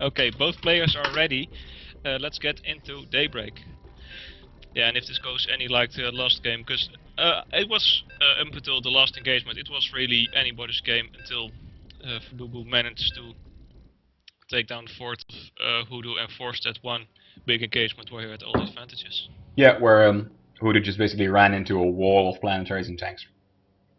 Okay, both players are ready. Let's get into Daybreak. Yeah, and if this goes any like the last game, because it was up until the last engagement, it was really anybody's game until Fububu managed to take down the fort of Hoodoo and force that one big engagement where he had all the advantages. Yeah, where Hoodoo just basically ran into a wall of planetaries and tanks.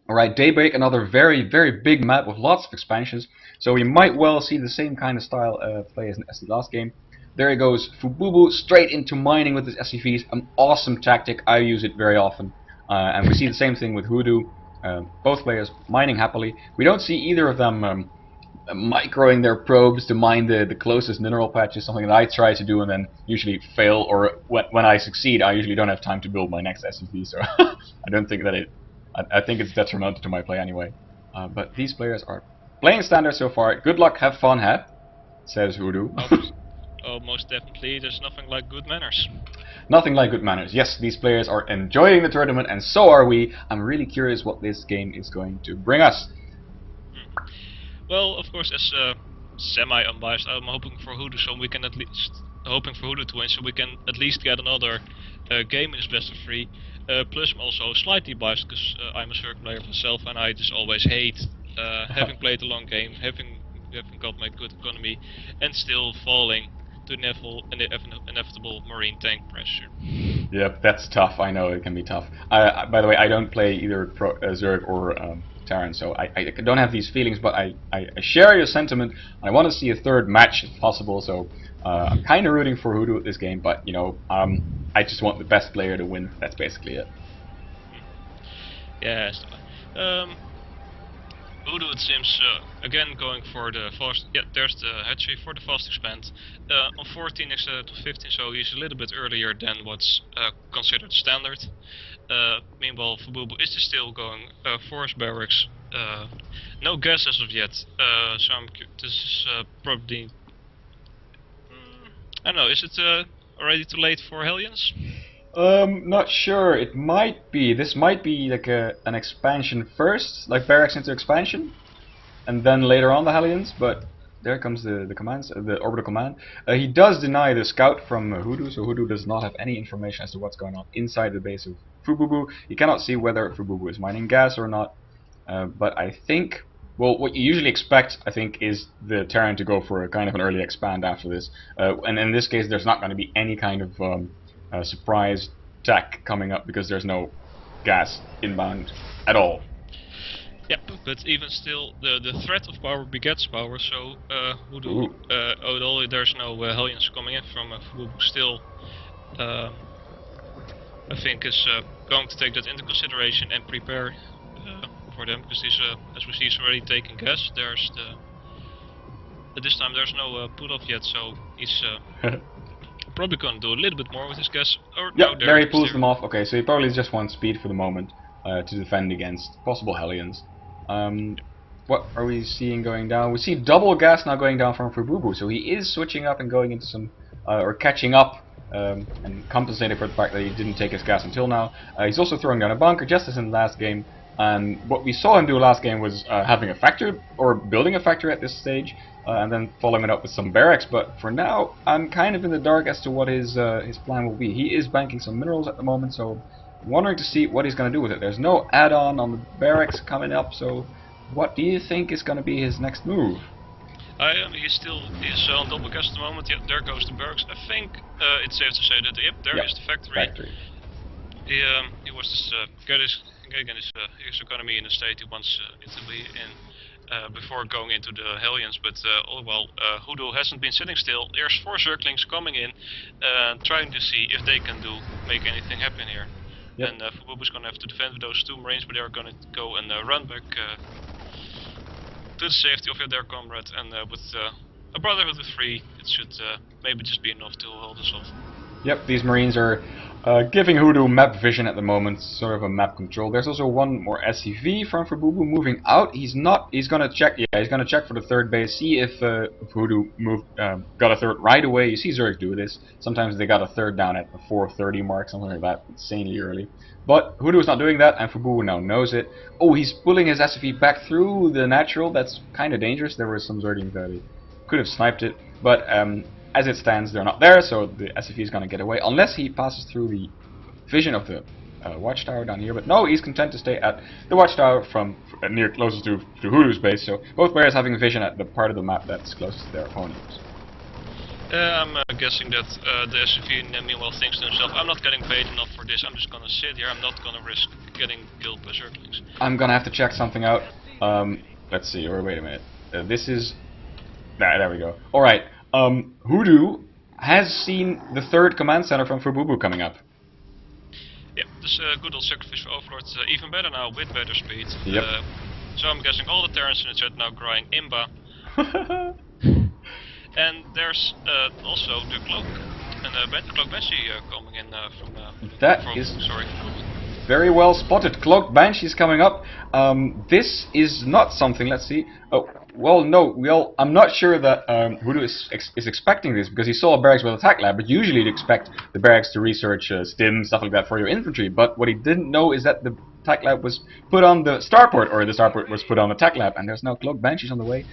Alright, Daybreak, another very, very big map with lots of expansions, so we might well see the same kind of style play as the last game. There he goes, Fububu straight into mining with his SCVs, an awesome tactic, I use it very often. And we see the same thing with Hoodoo, both players mining happily. We don't see either of them microing their probes to mine the closest mineral patches, something that I try to do and then usually fail, or when I succeed I usually don't have time to build my next SCV, so I don't think that I think it's detrimental to my play anyway. But these players are playing standard so far. Good luck, have fun, says Hoodoo. Oh, most definitely, there's nothing like good manners. Nothing like good manners. Yes, these players are enjoying the tournament, and so are we. I'm really curious what this game is going to bring us. Well, of course, as semi-unbiased, I'm hoping for Hoodoo, so we can at least to win, so we can at least get another game in this best of 3. Plus, I'm also slightly biased because I'm a circle player myself, and I just always hate having played a long game, having got my good economy, and still falling to inevitable marine tank pressure. Yep, that's tough. I know it can be tough. By the way, I don't play either Zerg or Terran, so I don't have these feelings, but I share your sentiment. I want to see a third match if possible, so I'm kind of rooting for Hoodoo at this game, but you know, I just want the best player to win. That's basically it. Yes. Hoodoo, it seems, again going for the fast. Yeah, there's the hatchery for the fast expand. On 14 instead of 15, so he's a little bit earlier than what's considered standard. Meanwhile, Fububu is still going forest barracks. No gas as of yet. So this is probably. I don't know. Is it already too late for Hellions? Not sure. It might be. This might be like an expansion first, like barracks into expansion, and then later on the Hellions. But there comes the commands, the orbital command. He does deny the scout from Hoodoo, so Hoodoo does not have any information as to what's going on inside the base of Fububu. He cannot see whether Fububu is mining gas or not. But I think, well, what you usually expect, I think, is the Terran to go for a kind of an early expand after this. And in this case, there's not going to be any kind of surprise attack coming up because there's no gas inbound at all. Yep, but even still, the threat of power begets power, so Hoodoo, although there's no Hellions coming in from Fububu, still, I think is going to take that into consideration and prepare for them, because he's, as we see, he's already taking gas. There's at this time there's no pull-off yet, so he's probably going to do a little bit more with his gas. Or yep, no, there he pulls them off. Okay, so he probably just wants speed for the moment to defend against possible Hellions. What are we seeing going down? We see double gas now going down from Fububu, so he is switching up and going into some, or catching up and compensating for the fact that he didn't take his gas until now. He's also throwing down a bunker, just as in the last game. And what we saw him do last game was having a factory, or building a factory at this stage, and then following it up with some barracks. But for now, I'm kind of in the dark as to what his plan will be. He is banking some minerals at the moment, so I'm wondering to see what he's going to do with it. There's no add-on on the barracks coming up, so what do you think is going to be his next move? He's on double gas at the moment. Yeah, there goes the barracks. I think it's safe to say that there is the factory. He was just getting his economy in a state he wants it to be in before going into the Hellions, but Hoodoo hasn't been sitting still. There's 4 circlings coming in, trying to see if they can make anything happen here. Yep. And Fububu's going to have to defend with those 2 Marines, but they're going to go and run back to the safety of their comrade, and with a Brotherhood of 3, it should maybe just be enough to hold us off. Yep, these Marines are giving Hoodoo map vision at the moment, sort of a map control. There's also one more SCV from Fububu moving out. He's gonna check. Yeah, he's gonna check for the 3rd base, see if Hoodoo got a 3rd right away. You see Zerg do this. Sometimes they got a 3rd down at the 4:30 mark, something like that, insanely early. But Hoodoo is not doing that, and Fububu now knows it. Oh, he's pulling his SCV back through the natural. That's kind of dangerous. There were some Zerglings that could have sniped it. But as it stands, they're not there, so the SFE is going to get away, unless he passes through the vision of the watchtower down here. But no, he's content to stay at the watchtower from near closest to Hoodoo's base. So both players having vision at the part of the map that's closest to their opponents. I'm guessing that the SCV meanwhile thinks to himself, I'm not getting paid enough for this, I'm just gonna sit here, I'm not gonna risk getting killed by Zerglings. I'm gonna have to check something out. Let's see, or wait a minute. This is... there we go. Alright, Hoodoo has seen the third command center from Fububu coming up. Yep, this good old Sacrificial Overlord, even better now, with better speed. Yep. So I'm guessing all the Terrans in the chat now crying Imba. And there's also the cloak, and the cloak Banshee coming in sorry. Very well spotted. Cloaked Banshee's coming up. This is not something. Let's see. Oh, well, no. Well, I'm not sure that Hoodoo is expecting this, because he saw a barracks with attack lab. But usually you'd expect the barracks to research stim, stuff like that for your infantry. But what he didn't know is that the attack lab was put on the starport, or the starport was put on the attack lab, and there's no cloaked Banshees on the way.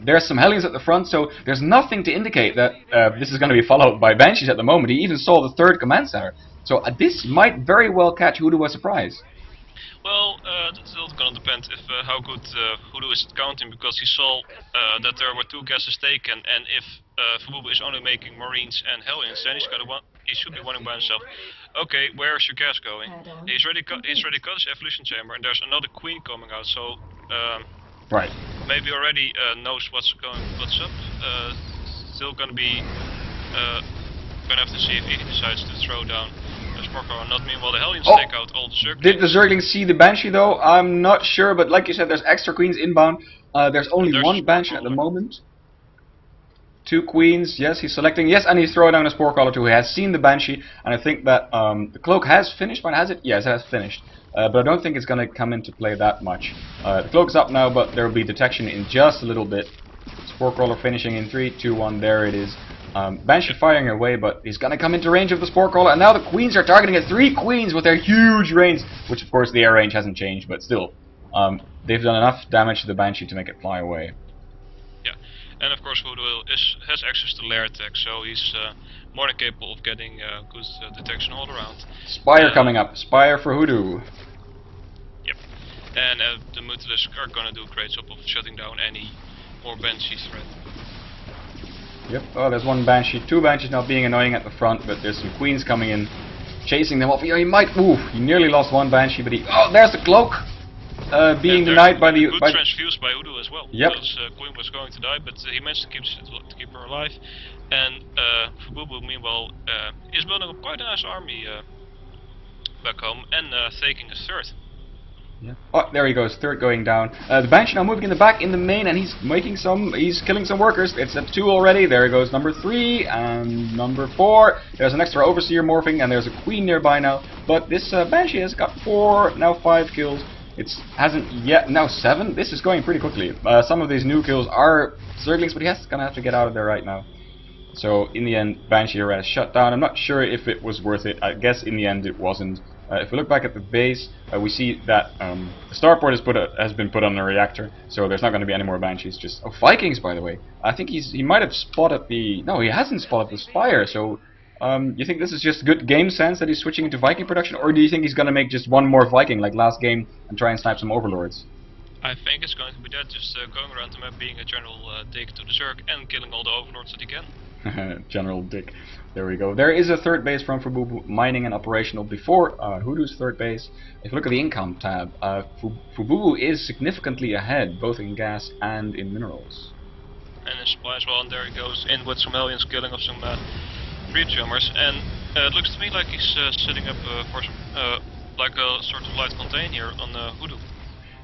There's some Hellions at the front, so there's nothing to indicate that this is going to be followed by Banshees at the moment. He even saw the third command center. So this might very well catch Hoodoo by surprise. Well, that's still going to depend if how good Hoodoo is at counting, because he saw that there were 2 gases taken, and if Fububu is only making Marines and Hellions, then he should be wondering by himself, okay, where is your gas going? He's already cut his evolution chamber, and there's another queen coming out, so right. Maybe already knows what's up. Still gonna be gonna have to see if he decides to throw down a Sparkle or not. Meanwhile, the Hellions take out all the Zerglings. Did the Zerglings see the Banshee though? I'm not sure, but like you said, there's extra queens inbound. There's only one Banshee at the moment. 2 queens, yes, he's selecting, yes, and he's throwing down a Spore Caller too. He has seen the Banshee, and I think that the cloak has finished, but has it? Yes, it has finished. But I don't think it's going to come into play that much. The cloak's up now, but there will be detection in just a little bit. Spore Crawler finishing in 3, 2, 1, there it is. Banshee firing away, but he's going to come into range of the Spore Crawler, and now the queens are targeting it. 3 queens with their huge range, which of course the air range hasn't changed, but still. They've done enough damage to the Banshee to make it fly away. Yeah, and of course Hoodoo has access to lair attack, so he's more than capable of getting good detection all around. Spire coming up, Spire for Hoodoo. Yep, and the Mutalisk are gonna do a great job of shutting down any more Banshee threat. Yep, oh, there's 1 Banshee, 2 Banshees now being annoying at the front, but there's some queens coming in, chasing them off. He might, ooh, he nearly lost 1 Banshee, but oh, there's the cloak! Being denied by the... Good transfused by Hoodoo as well. Yep. Because Queen was going to die, but he managed to keep her alive. And Fububu, meanwhile, is building up quite a nice army back home, and taking a 3rd. Yeah. Oh, there he goes, 3rd going down. The Banshee now moving in the back, in the main, and he's killing some workers. It's at 2 already. There goes number 3 and number 4. There's an extra Overseer morphing, and there's a Queen nearby now. But this Banshee has got 4, now 5 kills. It hasn't yet, now 7. This is going pretty quickly. Some of these new kills are Zerglings, but he's gonna have to get out of there right now. So in the end, Banshee arrest shut down. I'm not sure if it was worth it. I guess in the end it wasn't. If we look back at the base, we see that the starport has been put on a reactor, so there's not going to be any more Banshees. Just Vikings, by the way. I think he might have spotted the... No, he hasn't spotted the Spire. So you think this is just good game sense that he's switching into Viking production, or do you think he's going to make just 1 more Viking like last game and try and snipe some Overlords? I think it's going to be that, just going around the map, being a general dick to the Zerg and killing all the Overlords that he can. General Dick. There we go. There is a 3rd base from Fububu mining and operational before Hoodoo's 3rd base. If you look at the income tab, Fububu is significantly ahead, both in gas and in minerals. And in supply as well, and there he goes in with some Hellions, killing off some Breed Jammers. And it looks to me like he's setting up for some, like a sort of light contain here on Hoodoo.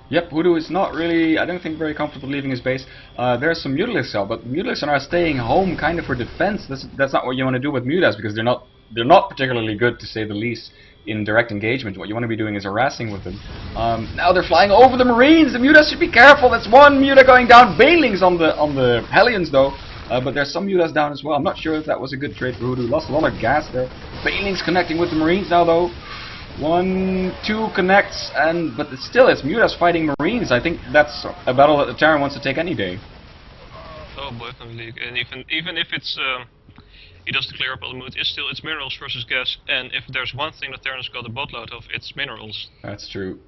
Yep, Hoodoo is not really, I don't think, very comfortable leaving his base. There's some Mutalisks cell, but Mutalisks are staying home kind of for defense. That's not what you want to do with Mutas, because they're not particularly good, to say the least, in direct engagement. What you want to be doing is harassing with them. Now they're flying over the Marines. The Mutas should be careful. That's 1 Muta going down. Bailings on the Hellions though. But there's some Mutas down as well. I'm not sure if that was a good trade for Hoodoo. Lost a lot of gas there. Bailings connecting with the Marines now though. 1, 2 connects, but it's Mutas fighting Marines. I think that's a battle that the Terran wants to take any day. Oh boy, from the league. And even if it's he does clear up all the mood, it's minerals versus gas, and if there's one thing that Terran's got a boatload of, it's minerals. That's true.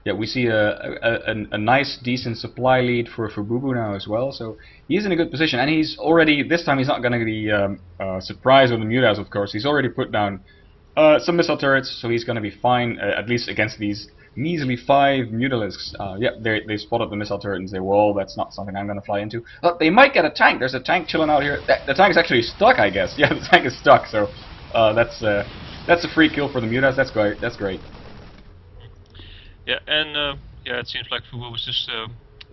Yeah, we see a nice, decent supply lead for Fububu now as well, so he's in a good position, and he's already, this time he's not going to be surprised with the Mutas, of course. He's already put down some missile turrets, so he's going to be fine, at least against these measly 5 Mutalisks. Yep, they spotted the missile turret and say, well, that's not something I'm going to fly into. They might get a tank. There's a tank chilling out here. The tank is actually stuck, I guess. Yeah, the tank is stuck, so that's a free kill for the Mutas. That's great. That's great. Yeah, and yeah, it seems like Fububu was just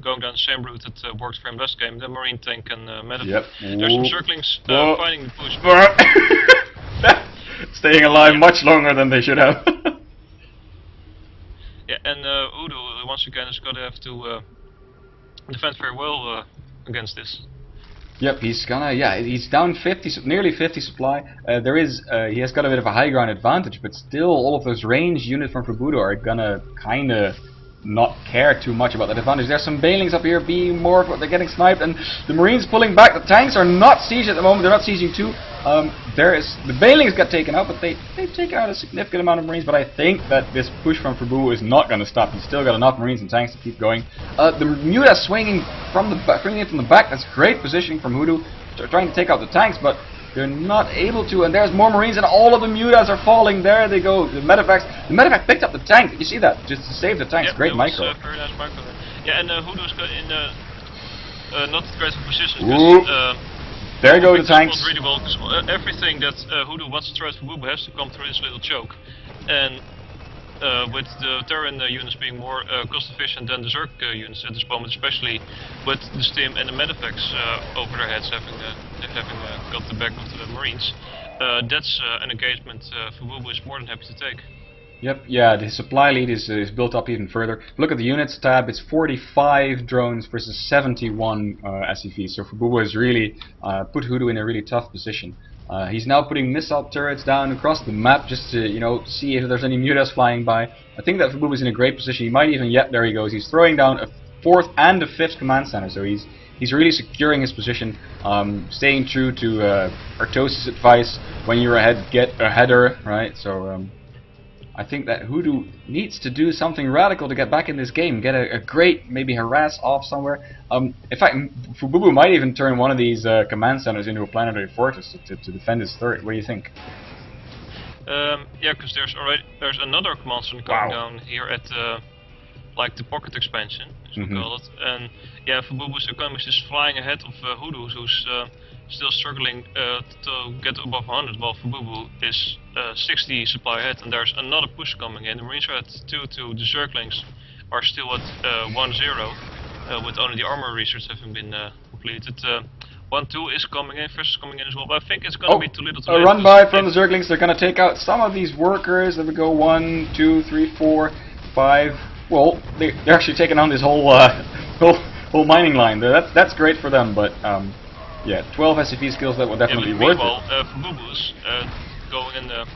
going down the same route that worked for him last game, the Marine tank and Medic. Yep. There's some circlings fighting the push. Staying alive much longer than they should have. Yeah, and Hoodoo once again is going to have to defend very well against this. Yep, he's gonna, he's down 50, nearly 50 supply. He has got a bit of a high ground advantage, but still all of those ranged units from Fububu are gonna kinda not care too much about that advantage. There's some Bailings up here being more, but they're getting sniped, and the Marines pulling back. The tanks are not sieged at the moment, they're not sieging too. The Bailings got taken out, but they've taken out a significant amount of Marines, but I think that this push from Fububu is not going to stop. He's still got enough Marines and tanks to keep going. The Muta swinging from the back, that's great positioning from Hoodoo. They're trying to take out the tanks, but they're not able to, and there's more Marines, and all of the Mutas are falling. There they go. The Medevac picked up the tank. You see that? Just to save the tanks. Yeah, great micro. Very nice micro. Yeah, and Hoodoo's in not the greatest position because there go the tanks. Really well, because everything that Hoodoo wants to throw at Fububu has to come through this little choke, and with the Terran units being more cost efficient than the Zerg units at this moment, especially with the Stim and the Medevacs over their heads having got the back of the Marines, that's an engagement Fububu is more than happy to take. Yep, yeah, the supply lead is built up even further. Look at the units tab, it's 45 drones versus 71 SCVs, so Fububu has really put Hoodoo in a really tough position. He's now putting missile turrets down across the map just to, see if there's any Mutas flying by. I think that Fububu is in a great position. He might even, there he goes, he's throwing down a 4th and a 5th command center, so he's really securing his position, staying true to Artosis' advice, when you're ahead, get a header, right? So I think that Hoodoo needs to do something radical to get back in this game, get a great, maybe harass off somewhere. In fact, Fububu might even turn one of these command centers into a planetary fortress to defend his turret. What do you think? Yeah, because there's another command center coming down here at like the pocket expansion, as we call it, and yeah, Fububu's economy is just flying ahead of Hoodoo, who's still struggling to get above 100, while Fububu is 60 supply ahead, and there's another push coming in. The Marines are at 2-2, the Zerglings are still at 1-0, with only the armor research having been completed. 1-2 is coming in, Fresh is coming in as well, but I think it's going to be too little to a run by from the Zerglings. They're going to take out some of these workers. There we go, 1, 2, 3, 4, 5. Well, they're actually taking on this whole whole mining line. That's great for them, but yeah, 12 SCP skills that will definitely be worth it. Fububu's going and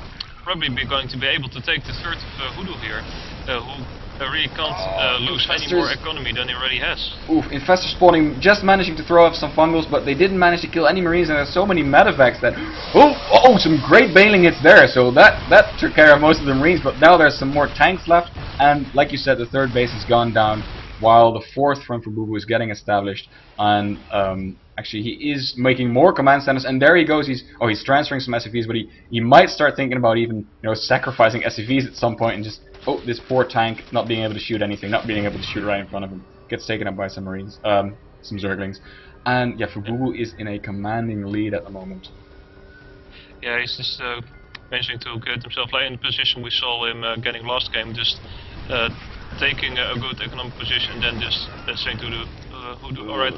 probably going to be able to take the third of Hoodoo here, who really can't lose any more economy than he already has. Oof, Infestor spawning, just managing to throw off some fungals, but they didn't manage to kill any Marines, and there's so many medevacs that... Oh, some great bailing hits there, so that took care of most of the Marines, but now there's some more tanks left, and like you said, the third base has gone down, while the fourth from Fububu is getting established, and actually he is making more command centers, and there he goes, he's transferring some SCVs, but he might start thinking about even, sacrificing SCVs at some point, and just, this poor tank not being able to shoot anything, not being able to shoot right in front of him, gets taken up by some Marines, some Zerglings, and yeah, Fububu is in a commanding lead at the moment. Yeah, he's just managing to get himself in the position we saw him getting last game, just taking a good economic position, then just saying to the Hoodoo, alright,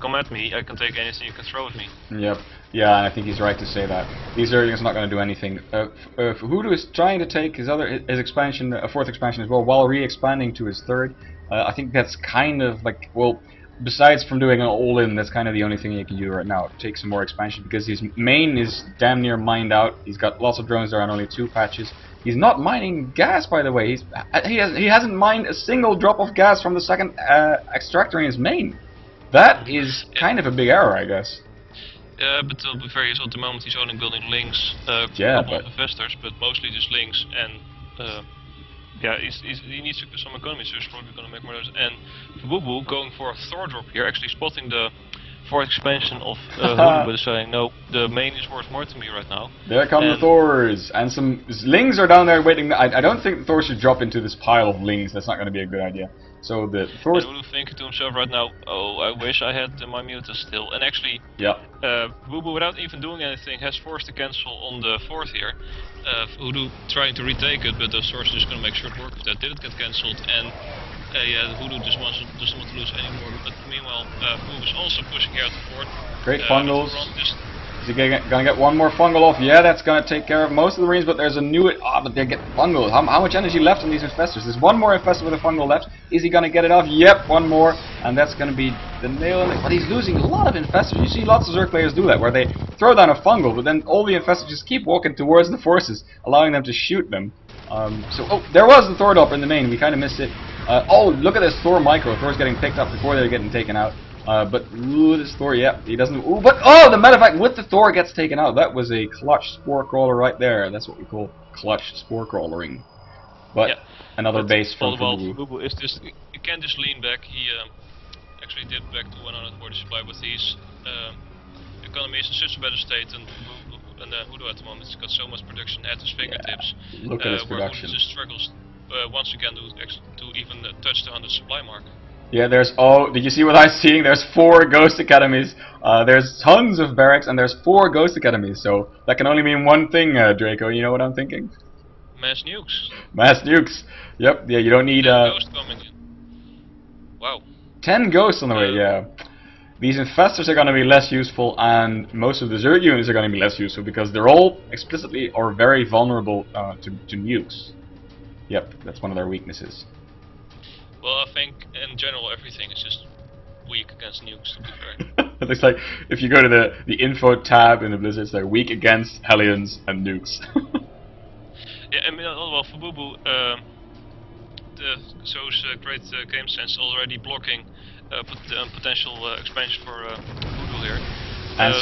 come at me, I can take anything you can throw at me. Yep, yeah, and I think he's right to say that. These Zerglings are not going to do anything. Hoodoo is trying to take his expansion, a fourth expansion as well, while re-expanding to his third. I think that's kind of like, well, besides from doing an all-in, that's kind of the only thing he can do right now. Take some more expansion, because his main is damn near mined out. He's got lots of drones there on only 2 patches. He's not mining gas, by the way. He hasn't mined a single drop of gas from the second extractor in his main. That is kind of a big error, I guess. Yeah, but it'll be very easy. At the moment he's only building links, a Yeah, couple but of investors, but mostly just links, and yeah, he needs some economy, so he's probably gonna make more of those. And Fububu going for a Thor drop here, actually spotting the fourth expansion of Hoodoo, but saying no, the main is worth more to me right now. There come the Thors, and some Lings are down there waiting. I don't think the Thor should drop into this pile of Lings. That's not going to be a good idea. So the Thors. And Hoodoo thinking to himself right now, oh, I wish I had my mutas still. And actually, yeah, Fububu, without even doing anything, has forced a cancel on the fourth here. Hoodoo trying to retake it, but the Thors just going to make short work of that. Didn't get cancelled, and yeah, Hoodoo just doesn't want to lose anymore. But meanwhile, Fububu is also pushing here at the fort. Great fungals. Is he gonna get one more fungal off? Yeah, that's gonna take care of most of the Marines, but there's a new... but they get fungals. How much energy left on these infestors? There's one more infestor with a fungal left. Is he gonna get it off? Yep, one more. And that's gonna be the nail in it. But he's losing a lot of infestors. You see lots of Zerg players do that, where they throw down a fungal, but then all the infestors just keep walking towards the forces, allowing them to shoot them. There was the Thor drop in the main. We kind of missed it. Oh, look at this Thor micro. Thor's getting picked up before they're getting taken out. But this Thor, yeah, he doesn't. Ooh, but the medevac with the Thor gets taken out. That was a clutch spore crawler right there. That's what we call clutch spore crawlering. But yeah, another base from Fububu. Fububu is just, you can't just lean back. He actually did back to 100 water supply, but his economy is in such a better state, and Hoodoo at the moment has got so much production at his fingertips. Yeah, look at his production. Where just struggles once again to even touch the 100 supply mark. Yeah, did you see what I'm seeing? There's 4 Ghost Academies, there's tons of barracks, and there's 4 Ghost Academies, so that can only mean one thing, Draco, you know what I'm thinking? Mass nukes. Mass nukes, yep, yeah, you don't need, 10 ghosts coming in. Wow. 10 ghosts on the way, yeah. These infestors are going to be less useful, and most of the Zerg units are going to be less useful, because they're all explicitly or very vulnerable to nukes. Yep, that's one of their weaknesses. Well, I think in general everything is just weak against nukes, to be fair. It looks like if you go to the info tab in the Blizzards, they're weak against Hellions and nukes. Yeah, I mean, well, Fububu, shows great game sense already blocking potential expansion for Hoodoo here. And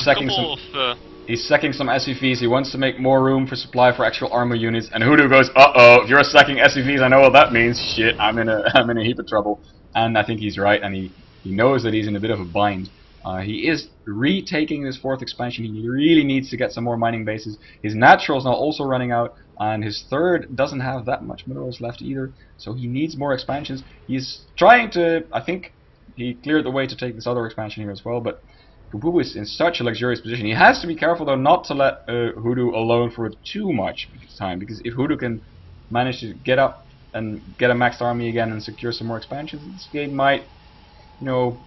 he's sacking some SCVs. He wants to make more room for supply for actual armor units. And Hoodoo goes, uh-oh, if you're sacking SCVs, I know what that means. Shit, I'm in a heap of trouble. And I think he's right, and he knows that he's in a bit of a bind. He is retaking his 4th expansion. He really needs to get some more mining bases. His natural's now also running out, and his 3rd doesn't have that much minerals left either. So he needs more expansions. He's trying to, I think he cleared the way to take this other expansion here as well, but Fububu is in such a luxurious position. He has to be careful though not to let Hoodoo alone for too much time, because if Hoodoo can manage to get up and get a maxed army again and secure some more expansions, this game might, you know,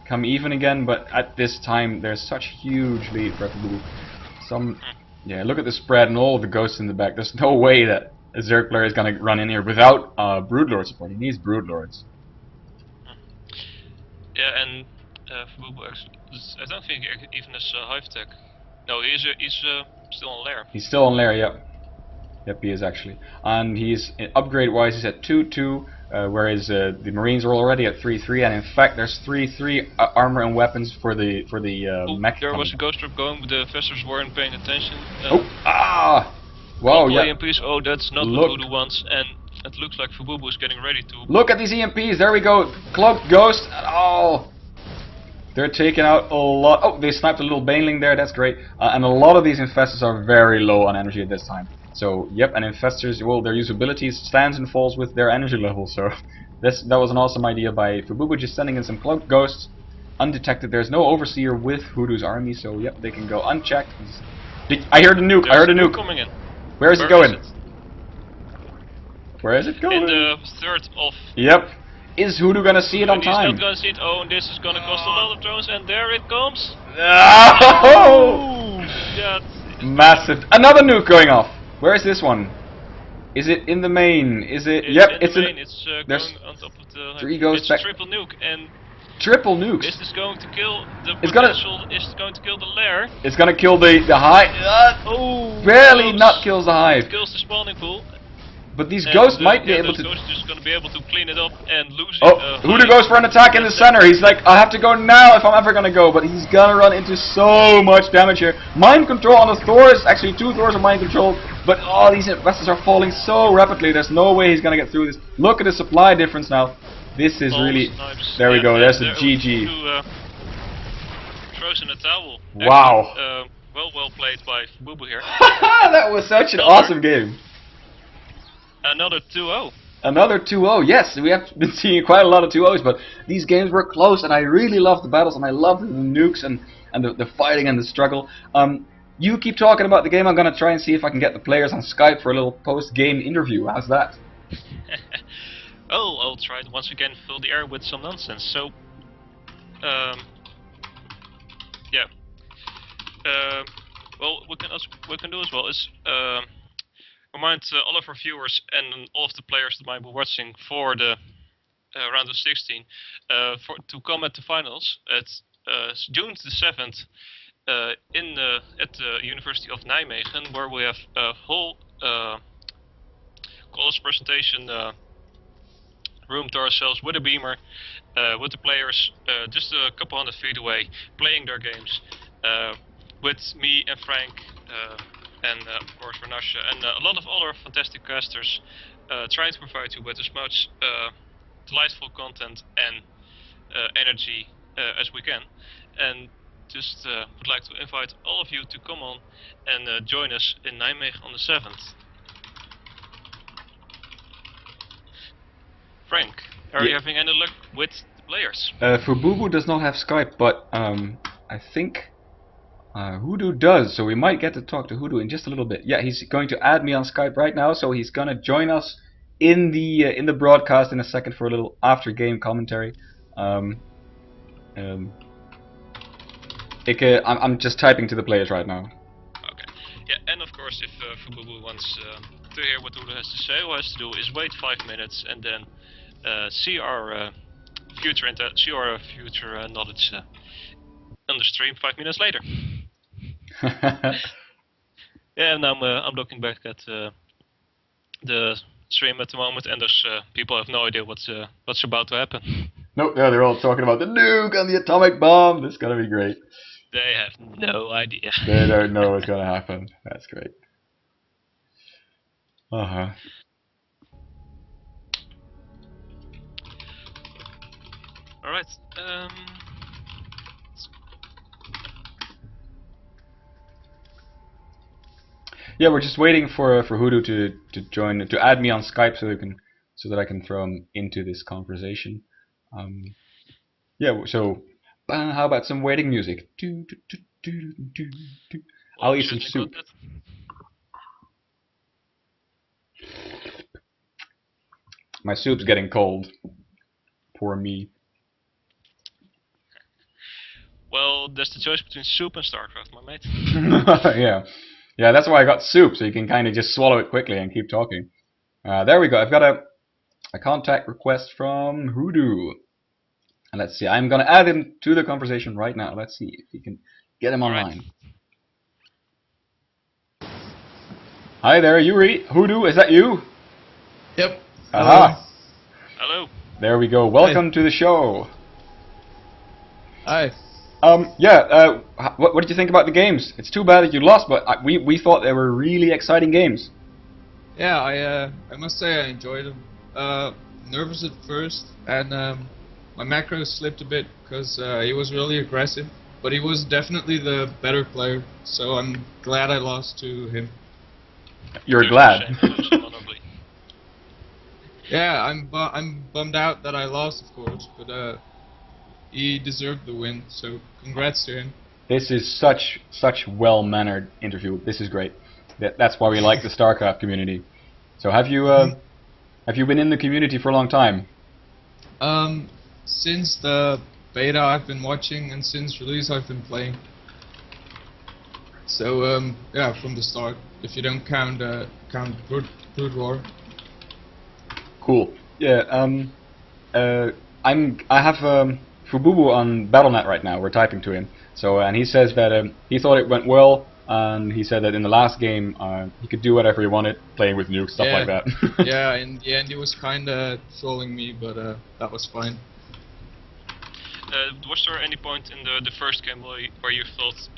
come even again. But at this time, there's such huge lead for Fububu. Yeah, look at the spread and all of the ghosts in the back. There's no way that a Zerg player is going to run in here without Broodlord support. He needs Broodlords. Yeah, and Fububu actually, I don't think he even has hive tech. No, he's still on lair. He's still on lair, yep. Yep, he is actually. And he's, upgrade wise, he's at 2-2, whereas the Marines are already at 3-3, and in fact there's 3-3 armor and weapons for the mech. There was a ghost trap going, but the investors weren't paying attention. Wow, yeah. EMPs, oh, that's not what Hoodoo wants, and it looks like Fububu is getting ready to... Look at these EMPs, there we go, cloaked ghost, oh! They're taking out a lot. Oh, they sniped a little baneling there, that's great. And a lot of these infestors are very low on energy at this time. So, yep, and infestors, well, their usability stands and falls with their energy level, so... that was an awesome idea by Fububu, just sending in some cloaked ghosts, undetected. There's no overseer with Hoodoo's army, so yep, they can go unchecked. I heard a nuke, I heard a nuke! Coming in. Where is it going? Where is it going? In the 3rd of... Yep. Is Hoodoo gonna see it on time? He's not gonna see it. Oh, and this is gonna cost a lot of drones, and there it comes. Oh! Yeah, massive. Another nuke going off. Where is this one? Is it in the main? Is it? Yep, it's in the main. It's going on top of the... 3 ghosts back. It's a triple nuke, and... Triple nukes? This is going to kill the potential... It's going to kill the lair. It's gonna kill the hive. Oh! Barely not kills the hive. It kills the spawning pool. But these ghosts might be able to... Ghosts are just going to be able to clean it up and lose it. Oh, Hoodoo goes for an attack in the center. He's like, I have to go now if I'm ever going to go. But he's going to run into so much damage here. Mind control on the Thors. Actually, 2 Thors are mind controlled. But all these investors are falling so rapidly. There's no way he's going to get through this. Look at the supply difference now. This is really... There we go. There's the GG. Throws in a towel. Wow. Actually, well played by Fububu here. That was such an awesome game. Another 2-0. Another 2-0, yes, we have been seeing quite a lot of 2-0s, but these games were close, and I really loved the battles, and I loved the nukes, and the fighting and the struggle. You keep talking about the game. I'm going to try and see if I can get the players on Skype for a little post-game interview. How's that? Oh, I'll try to once again fill the air with some nonsense. So, yeah. Well, what we can do as well is remind all of our viewers and all of the players that might be watching for the round of 16 to come at the finals at June the 7th at the University of Nijmegen, where we have a whole college presentation room to ourselves with a beamer, with the players just a couple hundred feet away, playing their games, with me and Frank, and of course Renasha, and a lot of other fantastic casters, trying to provide you with as much delightful content and energy as we can. And just would like to invite all of you to come on and join us in Nijmegen on the 7th. Frank, are you having any luck with the players? Fububu does not have Skype, but I think Hoodoo does, so we might get to talk to Hoodoo in just a little bit. Yeah, he's going to add me on Skype right now, so he's going to join us in the broadcast in a second for a little after-game commentary. I'm just typing to the players right now. Okay. Yeah, and of course, if Fububu wants to hear what Hoodoo has to say, all he has to do is wait 5 minutes and then see our future knowledge on the stream 5 minutes later. Yeah, and I'm looking back at the stream at the moment, and there's people have no idea what's about to happen. Nope, yeah, they're all talking about the nuke and the atomic bomb. This is gonna be great. They have no idea. They don't know what's gonna happen. That's great. Alright, yeah, we're just waiting for Hoodoo to join, to add me on Skype so that I can throw him into this conversation. Yeah, so how about some waiting music? I'll eat some soup. My soup's getting cold. Poor me. Well, there's the choice between soup and StarCraft, my mate. Yeah, that's why I got soup, so you can kind of just swallow it quickly and keep talking. There we go. I've got a contact request from Hoodoo. And let's see, I'm going to add him to the conversation right now. Let's see if we can get him online. Right. Hi there, Yuri. Hoodoo, is that you? Yep. Aha. Hello. There we go. Welcome to the show. Hi. Yeah, what did you think about the games? It's too bad that you lost, but we thought they were really exciting games. Yeah, I must say I enjoyed them. Nervous at first, and my macros slipped a bit because he was really aggressive, but he was definitely the better player, so I'm glad I lost to him. You're glad? Yeah, I'm bummed out that I lost, of course, but he deserved the win, so congrats to him. This is such well-mannered interview. This is great. That's why we like the StarCraft community. So have you been in the community for a long time? Since the beta I've been watching, and since release I've been playing. So yeah, from the start, if you don't count Brood War. Cool. Yeah. I have Fububu on Battle.net right now. We're typing to him. So and he says that he thought it went well. and he said that in the last game he could do whatever he wanted, playing with nukes, stuff like that. Yeah, in the end he was kinda trolling me, but that was fine. Was there any point in the first game where you thought,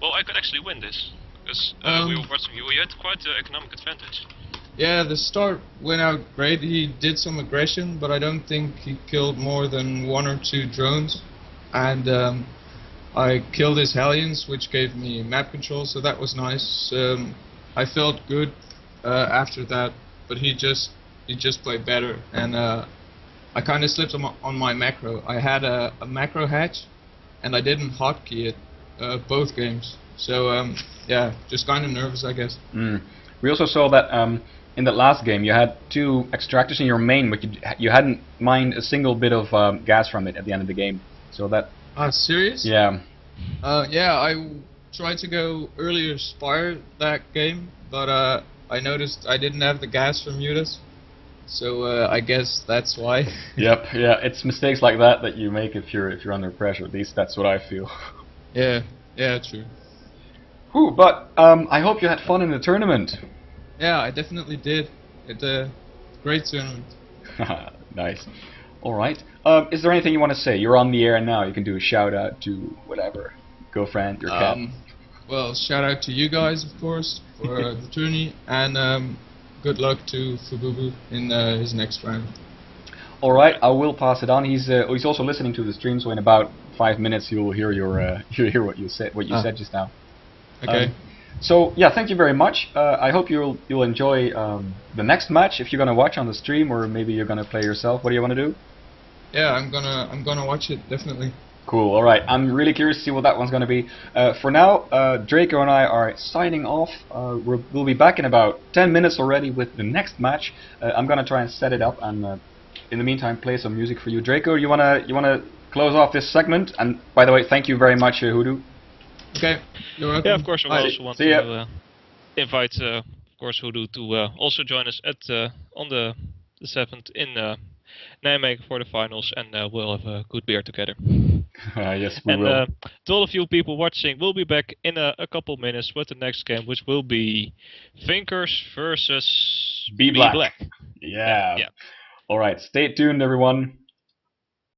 well, I could actually win this? Because we were watching you, you had quite an economic advantage. Yeah, the start went out great. He did some aggression, but I don't think he killed more than 1 or 2 drones. And I killed his Hellions, which gave me map control, so that was nice. I felt good after that, but he just played better, and I kind of slipped on my macro. I had a macro hatch, and I didn't hotkey it both games. So yeah, just kind of nervous, I guess. We also saw that in that last game you had 2 extractors in your main, but you hadn't mined a single bit of gas from it at the end of the game. So that. Serious? Yeah. Yeah, I tried to go earlier Spire that game, but I noticed I didn't have the gas from Judas. So I guess that's why. Yep, yeah, it's mistakes like that you make if you're under pressure. At least that's what I feel. Yeah, true. Whew, but I hope you had fun in the tournament. Yeah, I definitely did. It's a great tournament. Nice. All right. Is there anything you want to say? You're on the air now. You can do a shout out to whatever, girlfriend, your cat. Well, shout out to you guys, of course, for the tourney, and good luck to Fububu in his next round. All right, I will pass it on. He's also listening to the stream, so in about 5 minutes you'll hear you'll hear what you said said just now. Okay. So yeah, thank you very much. I hope you'll enjoy the next match if you're gonna watch on the stream, or maybe you're gonna play yourself. What do you want to do? Yeah, I'm gonna watch it definitely. Cool. All right. I'm really curious to see what that one's going to be. For now, Draco and I are signing off. We'll be back in about 10 minutes already with the next match. I'm going to try and set it up, and in the meantime, play some music for you. Draco, you wanna close off this segment? And by the way, thank you very much, Hoodoo. Okay. You're welcome. Yeah, of course. I also want to invite, of course, Hoodoo to also join us at on the 7th in Nijmegen for the finals, and we'll have a good beer together. Yes, we will. And to all of you people watching, we'll be back in a couple minutes with the next game, which will be Thinkers versus Be Black. Black. Yeah. Yeah. All right. Stay tuned, everyone.